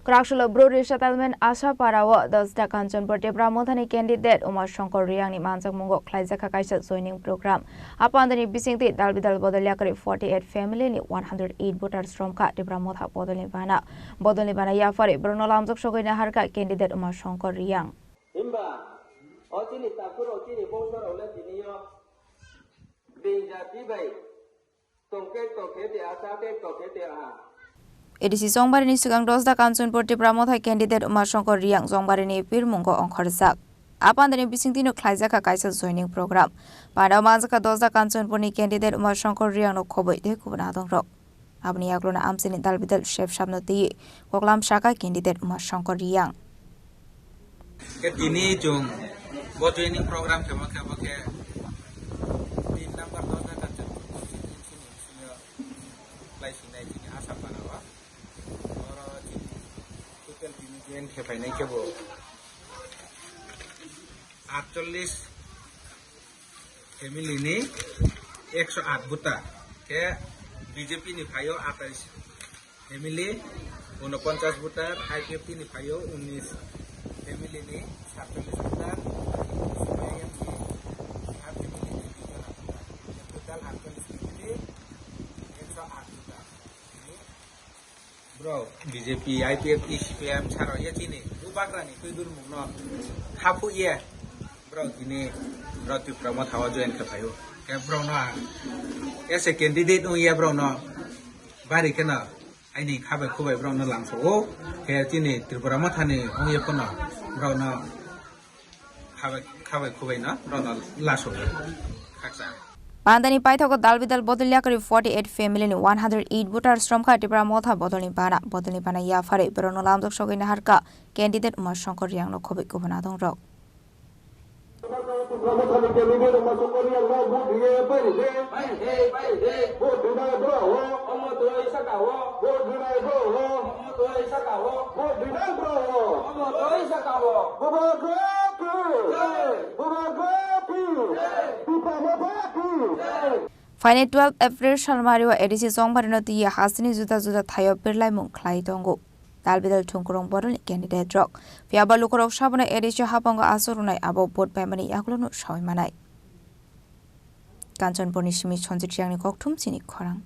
Kraksalo Bru Resettlement Ashapara Dasda Kanchanpur Tipra Motha candidate Umashankar Reang ni Manjakmwngo Khlaijakha KaIsa joining program. Pandani Bisingtwi Dalbidal Bodol Yakarawi 48 family ni 108 voters Romkha Tipra Motha Bodolni Bana. Bodolni Bana Yapharwi Bru Lamjaksogwi Naharkha candidate Umashankar Reang. Edisi Zongbarini sigang Dasda Kanchanpur Tipra Motha candidate Umashankar Reang Zongbarini Pirmungo Ongkhorjak. Pandani Bisingtwi Khlaijakha KaIsa joining program. Pada Manjakha Dasda Kanchanpur ni candidate Umashankar Reang no khoboi de kubna dongrok. Abni yaglona amsini Dalbidal chef sabnoti koklam shaka candidate Umashankar Reang. Kini jung bo joining program ke 3 number Dasda Kanchanpur Chini Ashapara wa ke fainai ke bo 48 family ni 108 buta ke BJP ni phayo 28 family 49 buta IPF ni phayo 19 family ni 47 buta total 48 family 108 buta bro BJP IPF CPM charo ye Chini ubakrani kuidur mugno hapu ye bro ini bro Tipra Motha join ke phayo ke bro no as a candidate no ye bro no bari kana aini khabe khubai bro no lamso o ke Chini Tripura Motha ni onye kono bro no khabe khubai na bro no laso khaksa Pandani Paithoko Dalbidal Bodol Yakarawi 48 family ni 108 voters Romkha Tipra Motha Bodolni Bana Yapharwi Bru Lamjaksogwi Naharkha candidate Umashankar Reang no khoboi kubna dongrok. Final 12 April Shalmariwa edisi Zongbarino ti hasini juda thayo Birlaimung Khlaitongo. Dalbidal Thungkurong Bodol candidate rock. Fiaba Lukorok Shabana edisi Hapongo Asurunai abo board pemani yaklono shawai manai. Kanchanpur ni Shimi Chonji Triang ni Kokthum Chini Khorang.